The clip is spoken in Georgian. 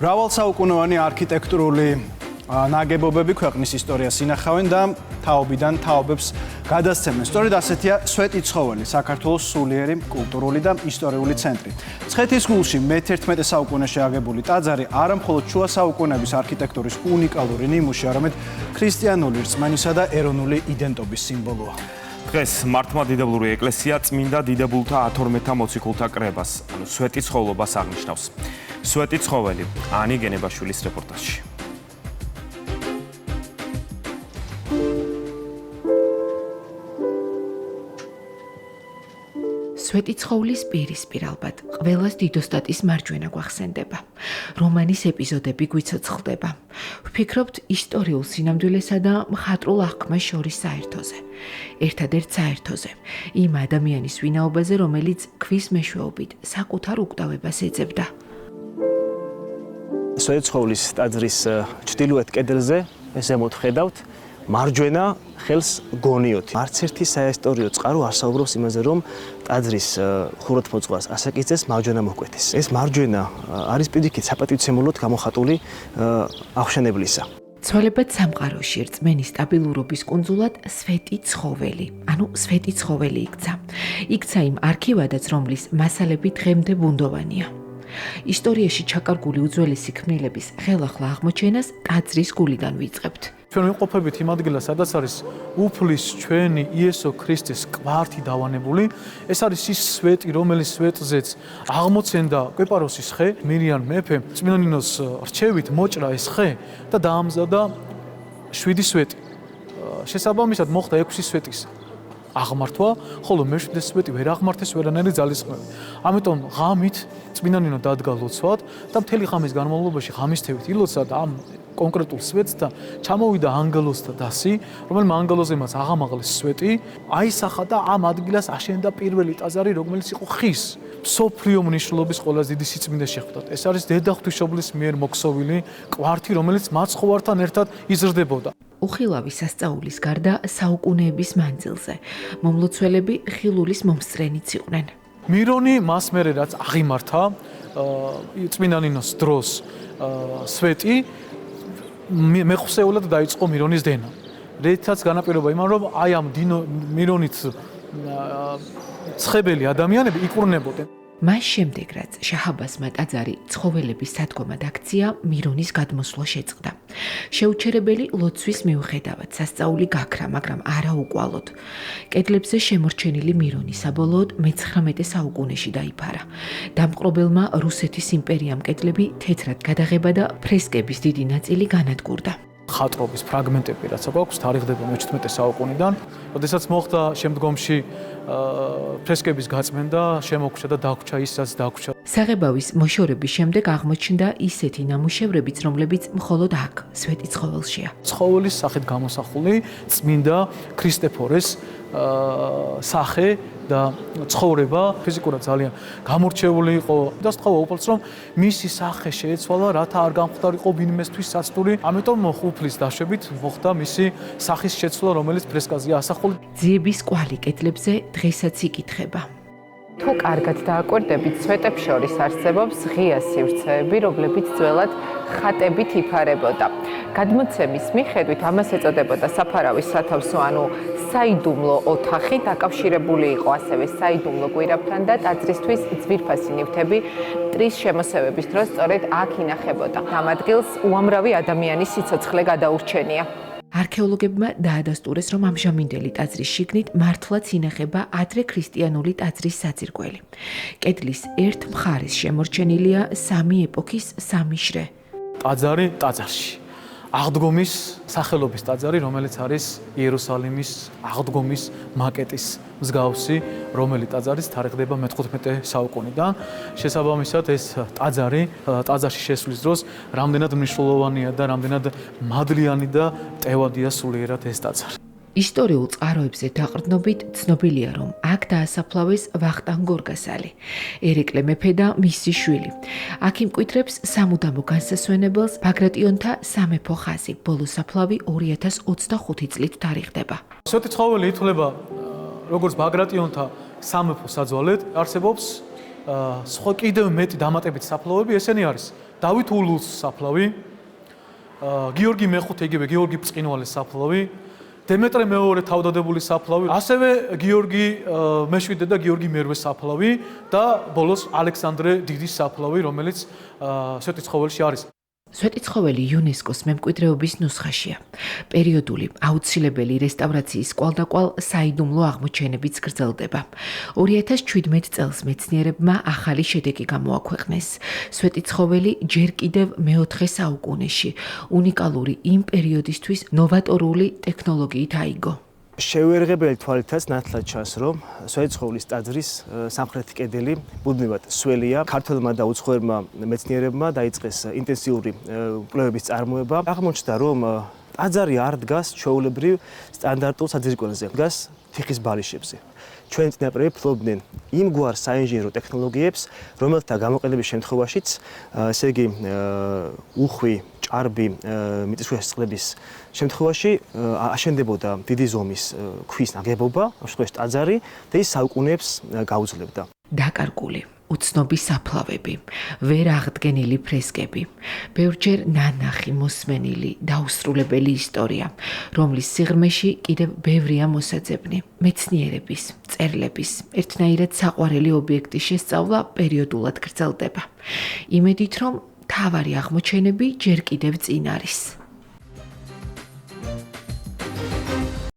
მრავალსაუკუნოვანი არქიტექტურული ნაგებობები ქვეყნის ისტორიას ინახავენ და თაობიდან თაობებს გადასცემენ. სწორედ ასეთია სვეტი ცხოველი, საქართველოს სულიერი კულტურული და ისტორიული ცენტრი. მცხეთის გულში მე-11 საუკუნეში აგებული ტაძარი არა მხოლოდ შუა საუკუნეების არქიტექტურის უნიკალური ნიმუშია, არამედ ქრისტიანული რწმენისა და ეროვნული იდენტობის სიმბოლოა. დღეს მართლმადიდებლური ეკლესია წმინდა დიდებულთა 12 მოციქულთა კრებას, ანუ სვეტი ცხოველობას აღნიშნავს. სვეტი ცხოველი, ანი გენებაშვილის რეპორტაჟში. სვეტი ცხოვლის პირისპირ ალბათ ყველას დიდოსტატის მარჯვენა გვახსენდება. რომანის ეპიზოდები გვიცოცხლდება. ვფიქრობთ ისტორიულ სინამდვილესა და მხატვრულ აღქმას შორის საერთოზე. ერთადერთ საერთოზე, იმ ადამიანის ვინაობაზე, რომელიც ქვის მეშვეობით საკუთარ უკვდავებას ეძებდა. სვეტი ცხოვლის ტაძრის ჩრდილოეთ კედელზე ზემოთ ხედავთ მარჯვენა ხელს გონიოთი. არც ერთი საისტორიო წყარო არ საუბრობს იმაზე, რომ ტაძრის ხუროთმოძღვარს ასაკიძეს მარჯვენა მოკვეთის. ეს მარჯვენა არის პირიქით საპატივცემულოდ გამოხატული აღშენებლისა. ცვალებად სამყაროში რწმენის სტაბილურობის კუნძულად სვეტი ცხოველი, ანუ სვეტი ცხოველი იქცა. იქცა იმ არქივადაც, რომლის მასალები დღემდე ბუნდოვანია. ისტორიაში ჩაკარგული უძველესი ქმნილების ხელახლა აღმოჩენას ტაძრის გულიდან ვიწყებთ. ჩვენ ვიმყოფებით იმ ადგილას, სადაც არის უფლის ჩვენი იესო ქრისტეს კვართი დავანებული. ეს არის ის სვეტი, რომელიც სვეტზეც აღმოცენდა კვეპაროსის ხე, მირიან მეფე წმინდანინოს რჩევით მოჭრა ეს ხე და დაამზადა 7 სვეტი. შესაბამისად მოხდა 6 სვეტის აღმართვა, ხოლო მე-7 სვეტი ვერ აღმართეს ვერანაირი ძალისხმევით. ამიტომ ღამით წმინდანინო დადგა ლოცვად და მთელი ღამის განმავლობაში ღამისთევით ილოცა და ამ კონკრეტულ სვეტს და ჩამოვიდა ანგელოზთა დასი, რომელმა ანგელოზე მას აღამაღლეს სვეტი, აისახა და ამ ადგილას აშენდა პირველი ტაძარი, რომელიც იყო ხის. მსოფლიო მნიშვნელობის ყველაზე დიდი სიწმინდე შეხვდათ. ეს არის დედა ღვთისმშობლის მიერ მოქსოვილი კვართი, რომელიც მაცხოვართან ერთად იზრდებოდა. უხილავი სასწაულის გარდა საუკუნეების მანძილზე მომლოცველები ხილულის მომსწრენიც იყვნენ. მირონი მას მერე რაც აღიმართა წმინდანინოს დროს სვეტი მეხსეულად დაიწყო მირონის დენა. რითაც განაპირობა იმან, რომ აი ამ მირონით ცხებელი ადამიანები იკურნებოდნენ. მას შემდეგ, რაც შაჰაბასმა ტაძარი ცხოველების სადგომად აქცია, მირონის გადმოსვლა შეწყდა. შეუჩერებელი ლოცვის მიუხედავად სასწაული გაქრა, მაგრამ არა უკვალოდ. კედლებზე შემორჩენილი მირონი საბოლოოდ მე-19 საუკუნეში დაიფარა. დამპყრობელმა რუსეთის იმპერიამ კედლები თეთრად გადაღება და ფრესკების დიდი ნაწილი განადგურდა. ხატრობის ფრაგმენტები, რაც აქვს, თარიღდება მე-17 საუკუნიდან. როდესაც მოხდა შემდგომში ფრესკების გაწმენდა, შემოგვჭა და დაგვრჩა ის, რაც დაგვრჩა. საღებავის მოშორების შემდეგ აღმოჩნდა ისეთი ნამუშევრებიც, რომლებიც მხოლოდ აქ, სვეტი ცხოველშია. ცხოველის სახით გამოსახული წმინდა ქრისტეფორეს სახე და ცხოვრება ფიზიკურად ძალიან გამორჩეული იყო. დასთხოვა უფალს, რომ მისი სახე შეეცვალა, რათა არ გამხდარიყო ვინმესთვის საცდური. ამიტომ უფლის დაშვებით მოხდა მისი სახის შეცვლა, რომელიც ფრესკაზეა ასახული. ძიების კვალი კედლებზე დღესაც იკითხება. თუ კარგად დააკვირდებით, სვეტებს შორის არსებობს ღია სივრცეები, რომლებიც ძველად ხატებით იფარებოდა. გადმოცემის მიხედვით ამას ეწოდებოდა საფარავის სათავსო, ანუ საიდუმლო ოთახი, დაკავშირებული იყო ასევე საიდუმლო კვირაბთან და ტაძრისთვის ძვირფასი ნივთები მტრის შემოსევების დროს სწორედ აქ ინახებოდა. ამ ადგილს უამრავი ადამიანის სიცოცხლე გადაურჩენია. არქეოლოგებმა დაადასტურეს, რომ ამჟამინდელი ტაძრის შიგნით მართლაც ინახება ადრე ქრისტიანული ტაძრის საძირკველი. კედლის ერთ მხარეს შემორჩენილია 3 ეპოქის 3 შრე. ტაძარი ტაძარში. აღდგომის სახელობის ტაძარი, რომელიც არის იერუსალიმის აღდგომის მაკეტის მსგავსი, რომელიც ტაძარიც თარიღდება მე-15 საუკუნიდან. შესაბამისად, ეს ტაძარში შესვლის დროს რამდენად მნიშვნელოვანია და რამდენად მადლიანი და ტევადია სულიერად ეს ტაძარი. ისტორიულ წყაროებზე დაყრდნობით ცნობილია, რომ აქ დაასაფლავეს ვახტანგ გორგასალი, ერეკლე მეფე და მისი შვილი. აქ იმკვიდრებს სამუდამო განსასვენებელს ბაგრატიონთა სამეფო ხაზი. ბოლო საფლავი 2025 წლით თარიღდება. სვეტი ცხოველი ითვლება როგორც ბაგრატიონთა სამეფო საძვალედ. არსებობს სხვა კიდევ მეტი დამატებითი საფლავები ესენი არის დავით ულუს საფლავი, გიორგი მეხუთე იგივე გიორგი ბრწყინვალეს საფლავი, დემეტრე მეორე თავდადებული საფლავი, ასევე გიორგი მეშვიდე და გიორგი მერვე საფლავი და ბოლოს ალექსანდრე დიდის საფლავი, რომელიც სვეტიცხოველში არის. სვეტიცხოველი იუნესკოს მემკვიდრეობის ნუსხაშია. პერიოდული აუცილებელი რესტავრაციის კვალდაკვალ საიდუმლო აღმოჩენებიც გრძელდება. 2017 წელს მეცნიერებმა ახალი შედეგი გამოაქვეყნეს. სვეტიცხოველი ჯერ კიდევ მეოთხე საუკუნეში უნიკალური იმ პერიოდისთვის ნოვატორული ტექნოლოგიით აიგო. შეუერღებელი თვალითაც ნათლად ჩანს, რომ სვეტიცხოვლის ტაძრის სამხრეთი კედელი მუდმივად სველია. ქართველმა და უცხოელმა მეცნიერებმა დაიწყეს ინტენსიური კვლევების წარმოება. აღმოჩნდა, რომ ტაძარი არ დგას ჩვეულებრივ სტანდარტულ საძირკველზე, დგას თიხის ბალიშებზე. ჩვენ წინაპრები ფლობდნენ იმგვარ საინჟინრო ტექნოლოგიებს, რომელთა გამოყენების შემთხვევაშიც, ესე იგი, უხვი, ჭარბი მიწისქვეშა წყლების შემთხვევაში აშენდებოდა დიდი ზომის ქვის ნაგებობა, ამ შემთხვევაში ტაძარი და ის საუკუნეებს გაუძლებდა. დაკარგული უცნობი საფლავები, ვერ აღდგენილი ფრესკები, ბევრჯერ ნანახი მოსმენილი დაუსრულებელი ისტორია, რომლის სიღრმეში კიდევ ბევრია მოსაძებნი. მეცნიერების, მწერლების, ერთნაირად საყვარელი ობიექტის შესწავლა პერიოდულად გრძელდება. იმედით, რომ თავარი აღმოჩენები ჯერ კიდევ წინ არის.